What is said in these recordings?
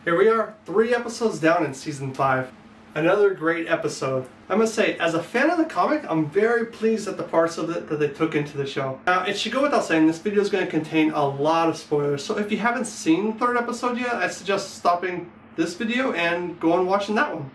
Here we are, 3 episodes down in Season 5. Another great episode. I must say, as a fan of the comic, I'm very pleased at the parts of it that they took into the show. Now, it should go without saying, this video is going to contain a lot of spoilers, so if you haven't seen the 3rd episode yet, I suggest stopping this video and go and watching that one.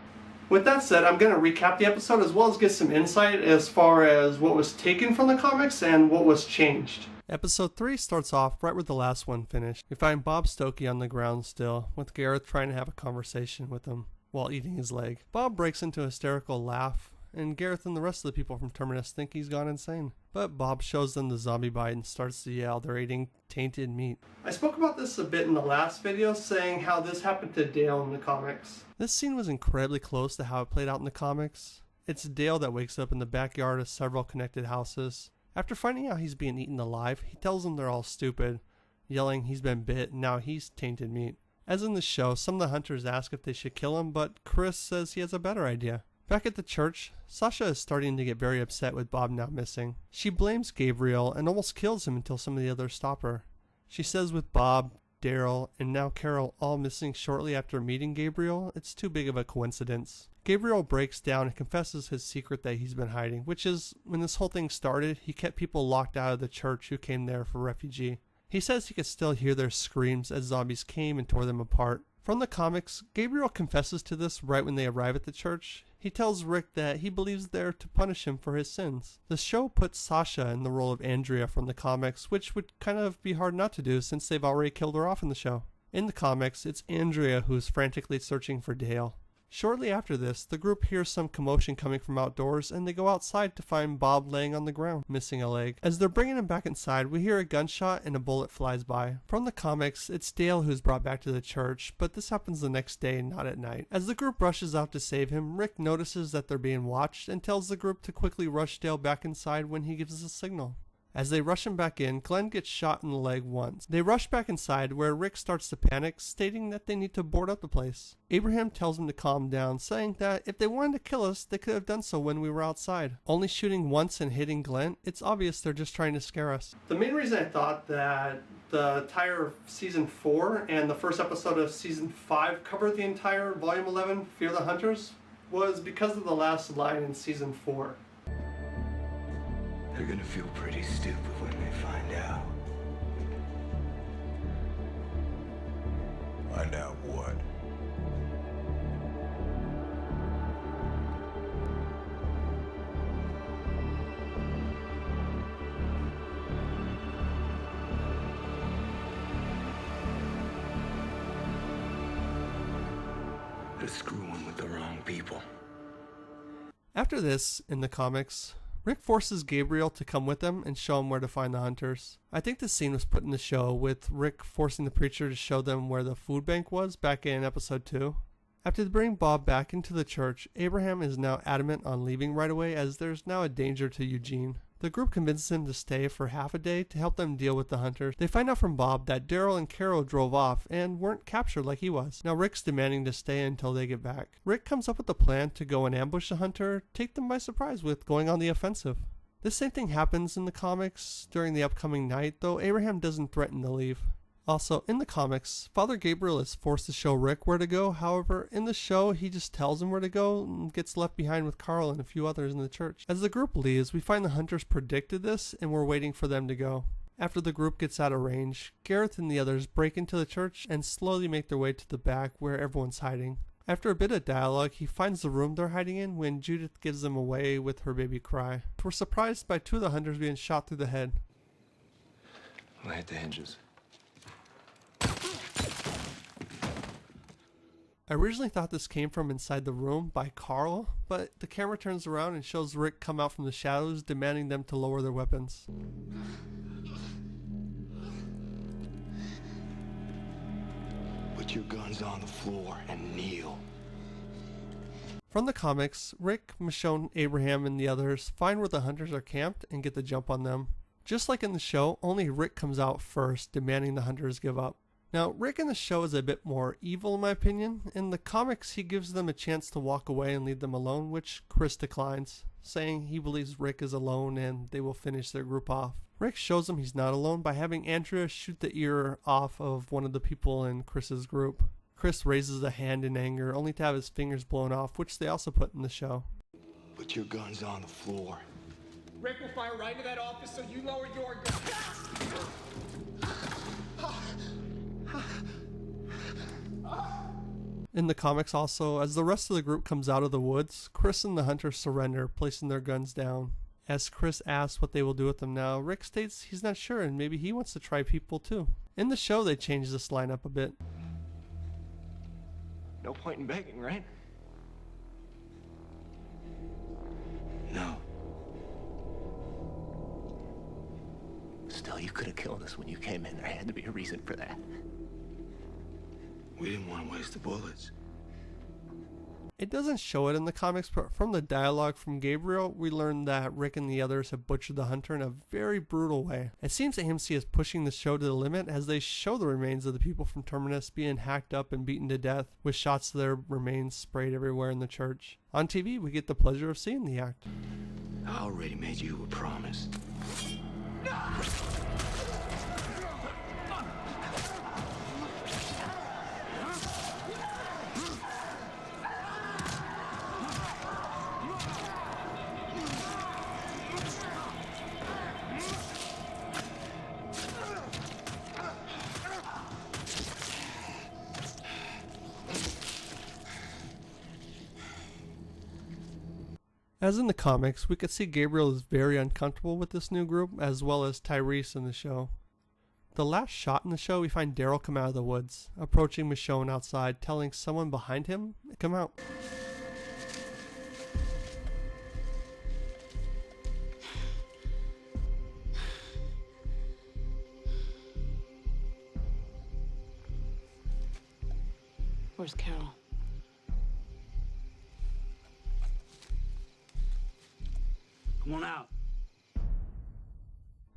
With that said, I'm going to recap the episode as well as get some insight as far as what was taken from the comics and what was changed. Episode 3 starts off right where the last one finished. We find Bob Stokey on the ground still, with Gareth trying to have a conversation with him while eating his leg. Bob breaks into a hysterical laugh, and Gareth and the rest of the people from Terminus think he's gone insane. But Bob shows them the zombie bite and starts to yell they're eating tainted meat. I spoke about this a bit in the last video, saying how this happened to Dale in the comics. This scene was incredibly close to how it played out in the comics. It's Dale that wakes up in the backyard of several connected houses. After finding out he's being eaten alive, he tells them they're all stupid, yelling he's been bit and now he's tainted meat. As in the show, some of the hunters ask if they should kill him, but Chris says he has a better idea. Back at the church, Sasha is starting to get very upset with Bob now missing. She blames Gabriel and almost kills him until some of the others stop her. She says with Bob, Daryl, and now Carol all missing shortly after meeting Gabriel, it's too big of a coincidence. Gabriel breaks down and confesses his secret that he's been hiding, which is, when this whole thing started, he kept people locked out of the church who came there for refugee. He says he could still hear their screams as zombies came and tore them apart. From the comics, Gabriel confesses to this right when they arrive at the church. He tells Rick that he believes they're to punish him for his sins. The show puts Sasha in the role of Andrea from the comics, which would kind of be hard not to do since they've already killed her off in the show. In the comics, it's Andrea who's frantically searching for Dale. Shortly after this, the group hears some commotion coming from outdoors and they go outside to find Bob laying on the ground, missing a leg. As they're bringing him back inside, we hear a gunshot and a bullet flies by. From the comics, it's Dale who's brought back to the church, but this happens the next day, not at night. As the group rushes out to save him, Rick notices that they're being watched and tells the group to quickly rush Dale back inside when he gives a signal. As they rush him back in, Glenn gets shot in the leg once. They rush back inside where Rick starts to panic, stating that they need to board up the place. Abraham tells him to calm down, saying that if they wanted to kill us, they could have done so when we were outside. Only shooting once and hitting Glenn, it's obvious they're just trying to scare us. The main reason I thought that the entire Season 4 and the first episode of Season 5 covered the entire Volume 11, Fear the Hunters, was because of the last line in Season 4. They're gonna feel pretty stupid when they find out. Find out what? They're screwing with the wrong people. After this, in the comics, Rick forces Gabriel to come with him and show him where to find the hunters. I think this scene was put in the show with Rick forcing the preacher to show them where the food bank was back in episode 2. After they bring Bob back into the church, Abraham is now adamant on leaving right away as there's now a danger to Eugene. The group convinces him to stay for half a day to help them deal with the hunters. They find out from Bob that Daryl and Carol drove off and weren't captured like he was. Now Rick's demanding to stay until they get back. Rick comes up with a plan to go and ambush the hunter, take them by surprise with going on the offensive. This same thing happens in the comics during the upcoming night, though Abraham doesn't threaten to leave. Also, in the comics, Father Gabriel is forced to show Rick where to go. However, in the show, he just tells him where to go and gets left behind with Carl and a few others in the church. As the group leaves, we find the hunters predicted this and we're waiting for them to go. After the group gets out of range, Gareth and the others break into the church and slowly make their way to the back where everyone's hiding. After a bit of dialogue, he finds the room they're hiding in when Judith gives them away with her baby cry. We're surprised by 2 of the hunters being shot through the head. I'll hit the hinges. I originally thought this came from inside the room by Carl, but the camera turns around and shows Rick come out from the shadows demanding them to lower their weapons. Put your guns on the floor and kneel. From the comics, Rick, Michonne, Abraham, and the others find where the hunters are camped and get the jump on them. Just like in the show, only Rick comes out first, demanding the hunters give up. Now, Rick in the show is a bit more evil in my opinion. In the comics, he gives them a chance to walk away and leave them alone, which Chris declines, saying he believes Rick is alone and they will finish their group off. Rick shows him he's not alone by having Andrea shoot the ear off of one of the people in Chris's group. Chris raises a hand in anger, only to have his fingers blown off, which they also put in the show. Put your guns on the floor. Rick will fire right into that office, so you lower your gun. In the comics also, as the rest of the group comes out of the woods, Chris and the hunter surrender, placing their guns down. As Chris asks what they will do with them now, Rick states he's not sure and maybe he wants to try people too. In the show they change this lineup a bit. No point in begging, right? No. Still, you could have killed us when you came in. There had to be a reason for that. We didn't want to waste the bullets. It doesn't show it in the comics, but from the dialogue from Gabriel, we learn that Rick and the others have butchered the hunter in a very brutal way. It seems that AMC is pushing the show to the limit as they show the remains of the people from Terminus being hacked up and beaten to death, with shots of their remains sprayed everywhere in the church. On TV, we get the pleasure of seeing the act. I already made you a promise. As in the comics, we could see Gabriel is very uncomfortable with this new group, as well as Tyrese in the show. The last shot in the show, we find Daryl come out of the woods, approaching Michonne outside, telling someone behind him to come out. Where's Carol? Come on out.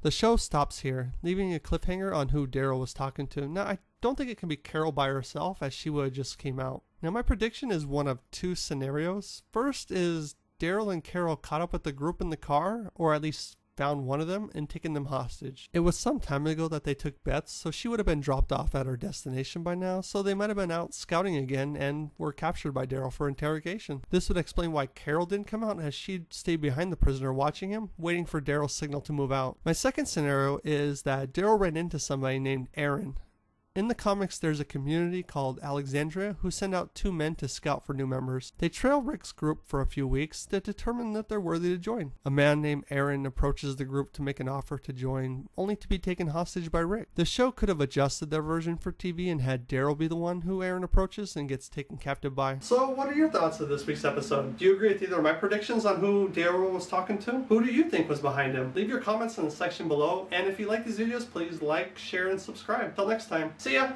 The show stops here, leaving a cliffhanger on who Daryl was talking to. Now, I don't think it can be Carol by herself, as she would have just came out. Now, my prediction is one of two scenarios. First is Daryl and Carol caught up with the group in the car, or at least found one of them and taken them hostage. It was some time ago that they took Beth, so she would have been dropped off at her destination by now, so they might have been out scouting again and were captured by Daryl for interrogation. This would explain why Carol didn't come out, as she'd stayed behind the prisoner watching him, waiting for Daryl's signal to move out. My second scenario is that Daryl ran into somebody named Aaron. In the comics, there's a community called Alexandria who send out two men to scout for new members. They trail Rick's group for a few weeks to determine that they're worthy to join. A man named Aaron approaches the group to make an offer to join, only to be taken hostage by Rick. The show could have adjusted their version for TV and had Daryl be the one who Aaron approaches and gets taken captive by. So what are your thoughts of this week's episode? Do you agree with either of my predictions on who Daryl was talking to? Who do you think was behind him? Leave your comments in the section below, and if you like these videos, please like, share, and subscribe. Till next time, see ya!